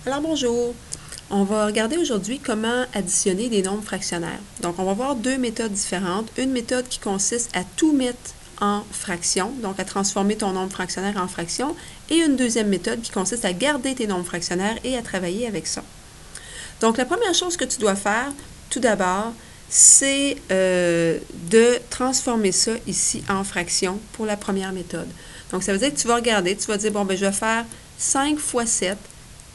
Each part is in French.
Alors bonjour, on va regarder aujourd'hui comment additionner des nombres fractionnaires. Donc on va voir deux méthodes différentes. Une méthode qui consiste à tout mettre en fraction, donc à transformer ton nombre fractionnaire en fraction, et une deuxième méthode qui consiste à garder tes nombres fractionnaires et à travailler avec ça. Donc la première chose que tu dois faire, tout d'abord, c'est de transformer ça ici en fraction pour la première méthode. Donc ça veut dire que tu vas regarder, tu vas dire, bon, ben je vais faire 5 fois 7,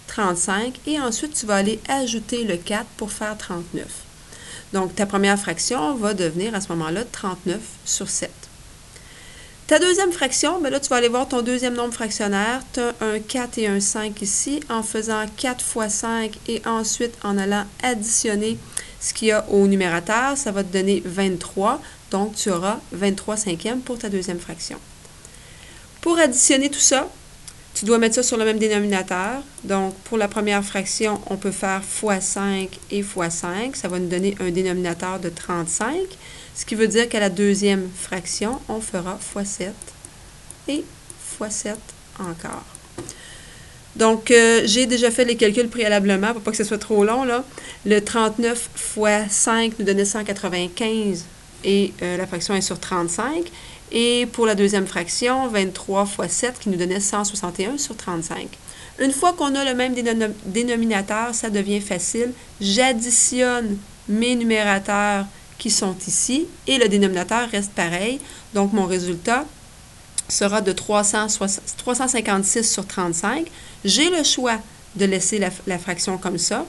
35, et ensuite tu vas aller ajouter le 4 pour faire 39. Donc ta première fraction va devenir à ce moment-là 39 sur 7. Ta deuxième fraction, bien là tu vas aller voir ton deuxième nombre fractionnaire, tu as un 4 et un 5 ici, en faisant 4 fois 5 et ensuite en allant additionner ce qu'il y a au numérateur, ça va te donner 23, donc tu auras 23 cinquièmes pour ta deuxième fraction. Pour additionner tout ça, tu dois mettre ça sur le même dénominateur. Donc, pour la première fraction, on peut faire fois 5 et fois 5. Ça va nous donner un dénominateur de 35. Ce qui veut dire qu'à la deuxième fraction, on fera fois 7 et fois 7 encore. Donc, j'ai déjà fait les calculs préalablement pour pas que ce soit trop long, là. Le 39 fois 5 nous donnait 195 et la fraction est sur 35. Et pour la deuxième fraction, 23 fois 7 qui nous donnait 161 sur 35. Une fois qu'on a le même dénominateur, ça devient facile. J'additionne mes numérateurs qui sont ici et le dénominateur reste pareil. Donc, mon résultat sera de 356 sur 35. J'ai le choix de laisser la fraction comme ça.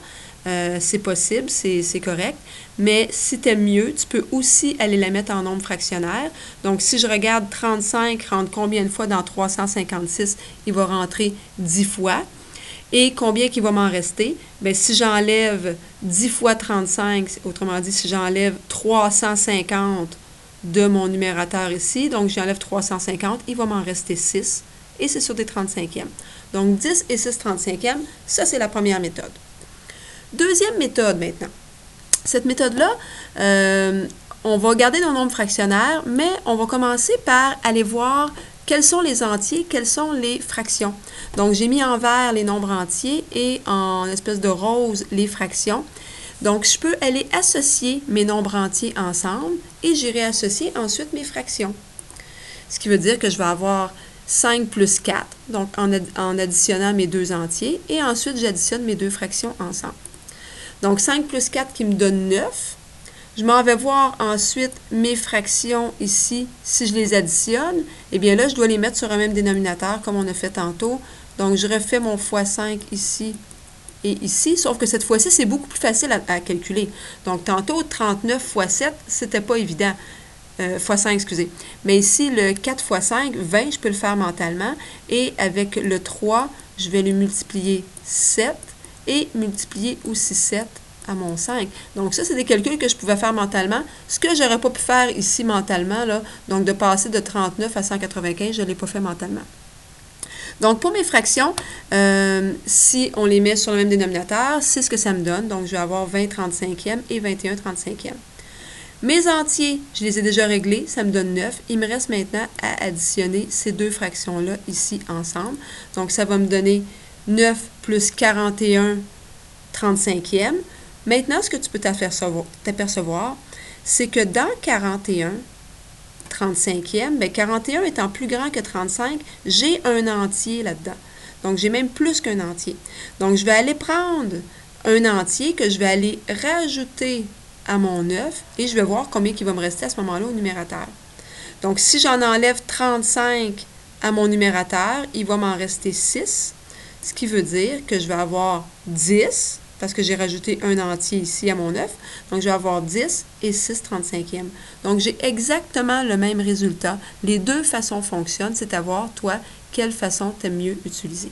C'est possible, c'est correct. Mais si tu aimes mieux, tu peux aussi aller la mettre en nombre fractionnaire. Donc, si je regarde 35 rentre combien de fois dans 356? Il va rentrer 10 fois. Et combien qu'il va m'en rester? Bien, si j'enlève 10 fois 35, autrement dit, si j'enlève 350 de mon numérateur ici, donc j'enlève 350, il va m'en rester 6. Et c'est sur des 35e. Donc, 10 et 6 35e, ça, c'est la première méthode. Deuxième méthode maintenant. Cette méthode-là, on va garder nos nombres fractionnaires, mais on va commencer par aller voir quels sont les entiers, quelles sont les fractions. Donc, j'ai mis en vert les nombres entiers et en espèce de rose les fractions. Donc, je peux aller associer mes nombres entiers ensemble et j'irai associer ensuite mes fractions. Ce qui veut dire que je vais avoir 5 plus 4, donc en additionnant mes deux entiers, et ensuite j'additionne mes deux fractions ensemble. Donc, 5 plus 4 qui me donne 9. Je m'en vais voir ensuite mes fractions ici. Si je les additionne, eh bien là, je dois les mettre sur un même dénominateur comme on a fait tantôt. Donc, je refais mon fois 5 ici et ici, sauf que cette fois-ci, c'est beaucoup plus facile à calculer. Donc, tantôt, 39 fois 7, c'était pas évident. Fois 5, excusez. Mais ici, le 4 fois 5, 20, je peux le faire mentalement. Et avec le 3, je vais le multiplier 7. Et multiplier aussi 7 à mon 5. Donc, ça, c'est des calculs que je pouvais faire mentalement. Ce que je n'aurais pas pu faire ici mentalement, là, donc de passer de 39 à 195, je ne l'ai pas fait mentalement. Donc, pour mes fractions, si on les met sur le même dénominateur, c'est ce que ça me donne. Donc, je vais avoir 20 35e et 21 35e. Mes entiers, je les ai déjà réglés, ça me donne 9. Il me reste maintenant à additionner ces deux fractions-là ici ensemble. Donc, ça va me donner 9 plus 41 35e. Maintenant, ce que tu peux t'apercevoir, c'est que dans 41 35e, bien, 41 étant plus grand que 35, j'ai un entier là-dedans. Donc, j'ai même plus qu'un entier. Donc, je vais aller prendre un entier que je vais aller rajouter à mon 9 et je vais voir combien il va me rester à ce moment-là au numérateur. Donc, si j'en enlève 35 à mon numérateur, il va m'en rester 6. Ce qui veut dire que je vais avoir 10, parce que j'ai rajouté un entier ici à mon 9. Donc, je vais avoir 10 et 6 35e. Donc, j'ai exactement le même résultat. Les deux façons fonctionnent, c'est à voir, toi, quelle façon tu aimes mieux utiliser.